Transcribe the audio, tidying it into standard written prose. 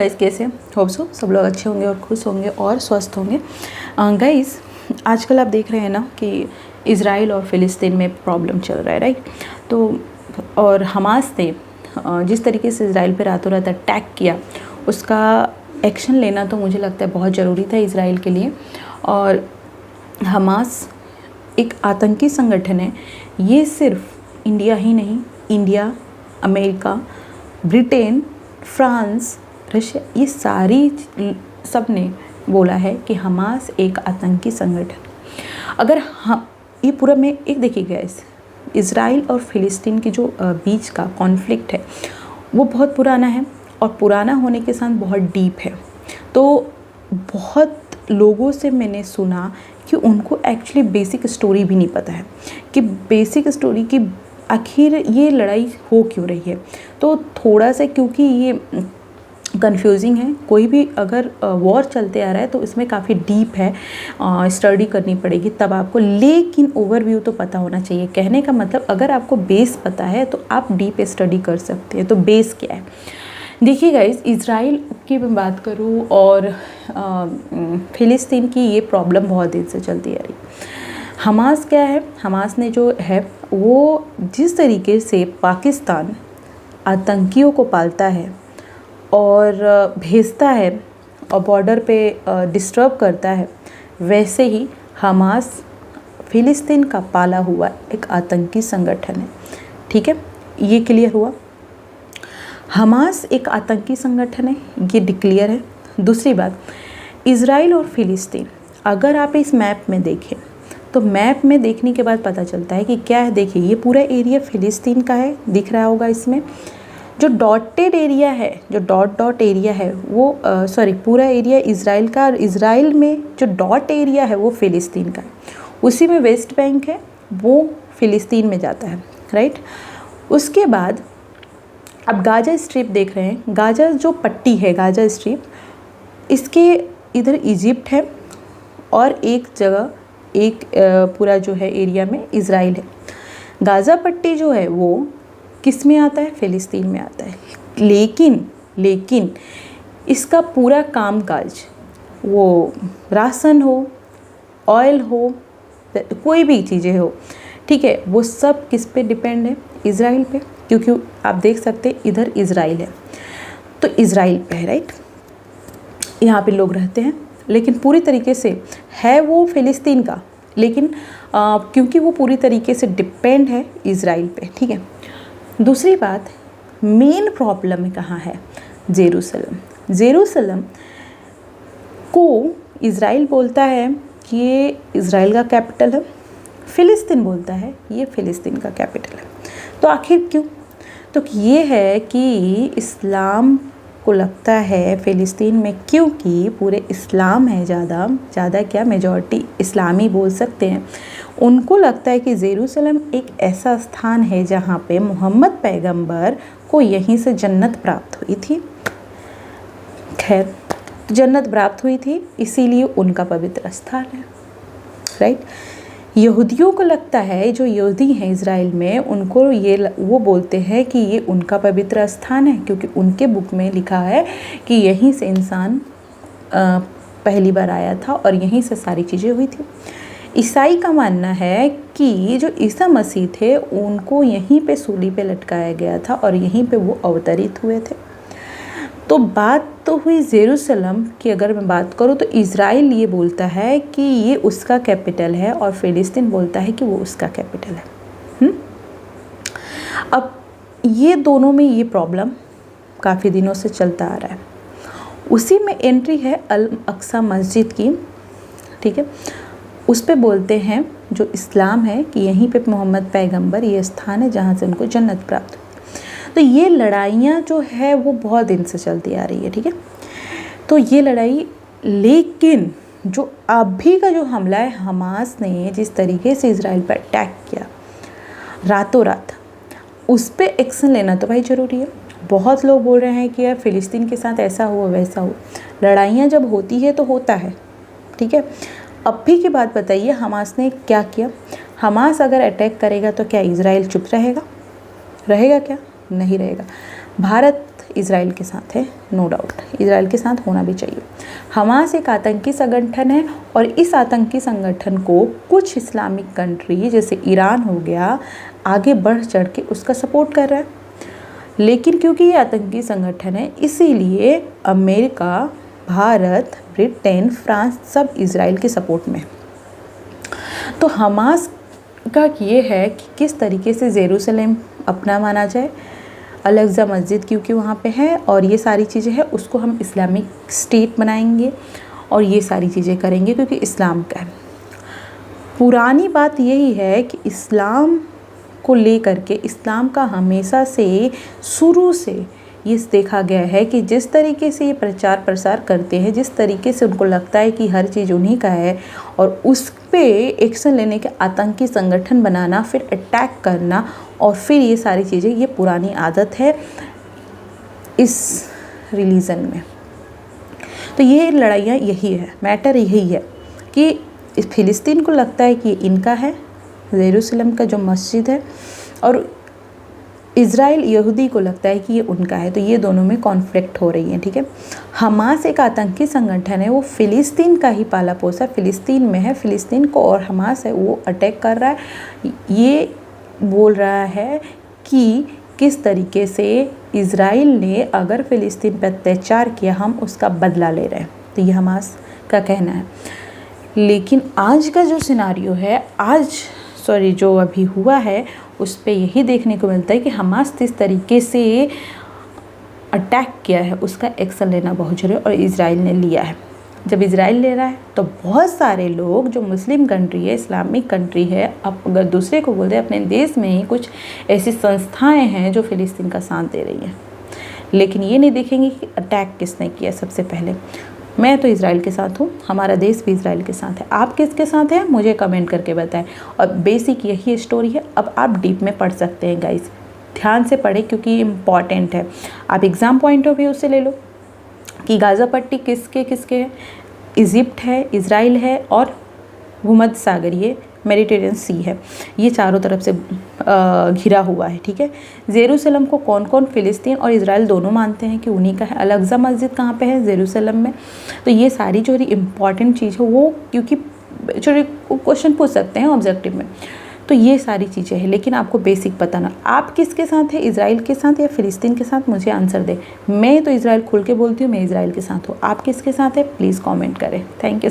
Guys कैसे hope so सब लोग अच्छे होंगे और खुश होंगे और स्वस्थ होंगे। गाइस आजकल आप देख रहे हैं ना कि इज़राइल और फ़िलिस्तीन में प्रॉब्लम चल रहा है, राइट। तो और हमास ने जिस तरीके से इज़राइल पे रातों रात अटैक किया, उसका एक्शन लेना तो मुझे लगता है बहुत ज़रूरी था इज़राइल के लिए। और हमास एक आतंकी संगठन है। ये सिर्फ इंडिया ही नहीं, India, America, Britain, France, Russia, ये सारी सब ने बोला है कि हमास एक आतंकी संगठन। अगर हम ये पूरा में एक देखिएगा, इज़राइल और फ़िलिस्तीन के जो बीच का कॉन्फ्लिक्ट है वो बहुत पुराना है और पुराना होने के साथ बहुत डीप है। तो बहुत लोगों से मैंने सुना कि उनको एक्चुअली बेसिक स्टोरी भी नहीं पता है कि बेसिक स्टोरी की आखिर ये लड़ाई हो क्यों रही है। तो थोड़ा सा क्योंकि ये कंफ्यूजिंग है, कोई भी अगर वॉर चलते आ रहा है तो इसमें काफ़ी डीप है, स्टडी करनी पड़ेगी तब आपको, लेकिन ओवरव्यू तो पता होना चाहिए। कहने का मतलब अगर आपको बेस पता है तो आप डीप स्टडी कर सकते हैं। तो बेस क्या है देखिए गाइस, इज़राइल की मैं बात करूँ और फ़िलिस्तीन की ये प्रॉब्लम बहुत दिन से चलती आ रही। हमास क्या है, हमास ने जो है वो जिस तरीके से पाकिस्तान आतंकियों को पालता है और भेजता है और बॉर्डर पे डिस्टर्ब करता है, वैसे ही हमास फ़िलिस्तीन का पाला हुआ एक आतंकी संगठन है। ठीक है, ये क्लियर हुआ। हमास एक आतंकी संगठन है, ये डिक्लेयर है। दूसरी बात, इज़राइल और फ़िलिस्तीन अगर आप इस मैप में देखें तो मैप में देखने के बाद पता चलता है कि क्या है। देखिए ये पूरा एरिया फ़िलिस्तीन का है, दिख रहा होगा। इसमें जो डॉटेड एरिया है, जो डॉट एरिया है वो पूरा एरिया इज़राइल का, और इज़राइल में जो डॉट एरिया है वो फ़िलिस्तीन का है। उसी में वेस्ट बैंक है, वो फ़िलिस्तीन में जाता है, राइट। उसके बाद अब गाजा स्ट्रिप देख रहे हैं, गाजा जो पट्टी है, गाजा स्ट्रिप, इसके इधर इजिप्ट है और एक जगह एक पूरा जो है एरिया में इज़राइल है। गाज़ा पट्टी जो है वो किस में आता है, फ़िलिस्तीन में आता है। लेकिन इसका पूरा कामकाज, वो राशन हो, ऑयल हो, कोई भी चीज़ें हो, ठीक है, वो सब किस पे डिपेंड है, इज़राइल पे। क्योंकि आप देख सकते हैं इधर इज़राइल है तो इज़राइल पे है, राइट। यहाँ पे लोग रहते हैं, लेकिन पूरी तरीके से है वो फ़िलिस्तीन का, लेकिन क्योंकि वो पूरी तरीके से डिपेंड है इज़राइल पे, ठीक है। दूसरी बात, मेन प्रॉब्लम कहाँ है, जेरूसलम को इज़राइल बोलता है कि ये इज़राइल का कैपिटल है, फ़िलिस्तीन बोलता है ये फ़िलिस्तीन का कैपिटल है। तो आखिर क्यों? तो ये है कि इस्लाम को लगता है फ़िलिस्तीन में, क्योंकि पूरे इस्लाम है, ज़्यादा क्या, मेजॉरिटी इस्लामी बोल सकते हैं। उनको लगता है कि जेरूसलम एक ऐसा स्थान है जहाँ पे मोहम्मद पैगंबर को यहीं से जन्नत प्राप्त हुई थी। खैर, जन्नत प्राप्त हुई थी इसीलिए उनका पवित्र स्थान है, राइट। यहूदियों को लगता है, जो यहूदी हैं इज़राइल में, उनको वो बोलते हैं कि ये उनका पवित्र स्थान है, क्योंकि उनके बुक में लिखा है कि यहीं से इंसान पहली बार आया था और यहीं से सारी चीज़ें हुई थी। ईसाई का मानना है कि जो ईसा मसीह थे उनको यहीं पे सूली पे लटकाया गया था और यहीं पे वो अवतरित हुए थे। तो बात तो हुई जेरूसलम की। अगर मैं बात करूँ तो इज़राइल ये बोलता है कि ये उसका कैपिटल है और फ़िलिस्तीन बोलता है कि वो उसका कैपिटल है। अब ये दोनों में ये प्रॉब्लम काफ़ी दिनों से चलता आ रहा है। उसी में एंट्री है अल अक्सा मस्जिद की, ठीक है। उस पे बोलते हैं जो इस्लाम है कि यहीं पे मोहम्मद पैगंबर, ये स्थान है जहाँ से उनको जन्नत प्राप्त हुई। तो ये लड़ाइयाँ जो है वो बहुत दिन से चलती आ रही है, ठीक है। तो ये लड़ाई, लेकिन जो अभी का जो हमला है, हमास ने जिस तरीके से इज़राइल पर अटैक किया रातों रात, उस पर एक्शन लेना तो भाई ज़रूरी है। बहुत लोग बोल रहे हैं कि यार फ़िलिस्तीन के साथ ऐसा हुआ वैसा हुआ। लड़ाइयाँ जब होती है तो होता है, ठीक है। अभी की बात बताइए, हमास ने क्या किया। हमास अगर अटैक करेगा तो क्या इज़राइल चुप रहेगा? क्या? नहीं रहेगा। भारत इज़राइल के साथ है, नो डाउट, इज़राइल के साथ होना भी चाहिए। हमास एक आतंकी संगठन है और इस आतंकी संगठन को कुछ इस्लामिक कंट्री जैसे ईरान हो गया आगे बढ़ चढ़ के उसका सपोर्ट कर रहा है। लेकिन क्योंकि ये आतंकी संगठन है इसीलिए अमेरिका, भारत, ब्रिटेन, फ्रांस सब इज़राइल के सपोर्ट में। तो हमास का ये है कि किस तरीके से जेरूसलम अपना माना जाए, अल-अक़सा मस्जिद क्योंकि वहाँ पे है और ये सारी चीज़ें हैं, उसको हम इस्लामिक स्टेट बनाएंगे और ये सारी चीज़ें करेंगे क्योंकि इस्लाम का है। पुरानी बात यही है कि इस्लाम को लेकर के, इस्लाम का हमेशा से शुरू से ये देखा गया है कि जिस तरीके से ये प्रचार प्रसार करते हैं, जिस तरीके से उनको लगता है कि हर चीज़ उन्हीं का है और उस पे एक्शन लेने के आतंकी संगठन बनाना, फिर अटैक करना और फिर ये सारी चीज़ें, ये पुरानी आदत है इस रिलीजन में। तो ये लड़ाइयाँ यही है, मैटर यही है कि इस फ़िलिस्तीन को लगता है कि इनका है जेरूसलम का जो मस्जिद है, और इज़राइल यहूदी को लगता है कि ये उनका है। तो ये दोनों में कॉन्फ्लिक्ट हो रही है, ठीक है। हमास एक आतंकी संगठन है, वो फ़िलिस्तीन का ही पाला पोसा, फ़िलिस्तीन में है, फ़िलिस्तीन को और हमास है वो अटैक कर रहा है। ये बोल रहा है कि किस तरीके से इज़राइल ने अगर फ़िलिस्तीन पर अत्याचार किया हम उसका बदला ले रहे हैं। तो ये हमास का कहना है। लेकिन आज का जो सिनारियो है, जो अभी हुआ है उस पे यही देखने को मिलता है कि हमास जिस तरीके से अटैक किया है उसका एक्शन लेना बहुत जरूरी है और इज़राइल ने लिया है। जब इज़राइल ले रहा है तो बहुत सारे लोग जो मुस्लिम कंट्री है, इस्लामिक कंट्री है, अब अगर दूसरे को बोल दे, अपने देश में ही कुछ ऐसी संस्थाएं हैं जो फ़िलिस्तीन का साथ दे रही हैं, लेकिन ये नहीं देखेंगे कि अटैक किसने किया। सबसे पहले मैं तो इज़राइल के साथ हूँ, हमारा देश भी इज़राइल के साथ है। आप किसके साथ हैं मुझे कमेंट करके बताएं। और बेसिक यही स्टोरी है। अब आप डीप में पढ़ सकते हैं गाइस, ध्यान से पढ़ें क्योंकि ये इम्पॉर्टेंट है। आप एग्ज़ाम पॉइंट ऑफ व्यू से ले लो कि गाज़ा पट्टी किसके है, इजिप्ट है, इज़राइल है और भूमध्य सागर, ये मेडिटेरियन सी है, ये चारों तरफ से घिरा हुआ है, ठीक है। जेरूसलम को कौन कौन, फ़िलिस्तीन और इज़राइल दोनों मानते हैं कि उन्हीं का है। अल-अक़सा मस्जिद कहाँ पे है, जेरूसलम में। तो ये सारी जो इम्पॉर्टेंट चीज़ है वो, क्योंकि जो क्वेश्चन पूछ सकते हैं ऑब्जेक्टिव में, तो ये सारी चीज़ें हैं। लेकिन आपको बेसिक पता ना, आप किसके साथ है, इज़राइल के साथ या फ़िलिस्तीन के साथ, मुझे आंसर दे। मैं तो इज़राइल खुल के बोलती हूँ, मैं इज़राइल के साथ हूँ। आप किसके साथ है प्लीज़ कॉमेंट करें। Thank you.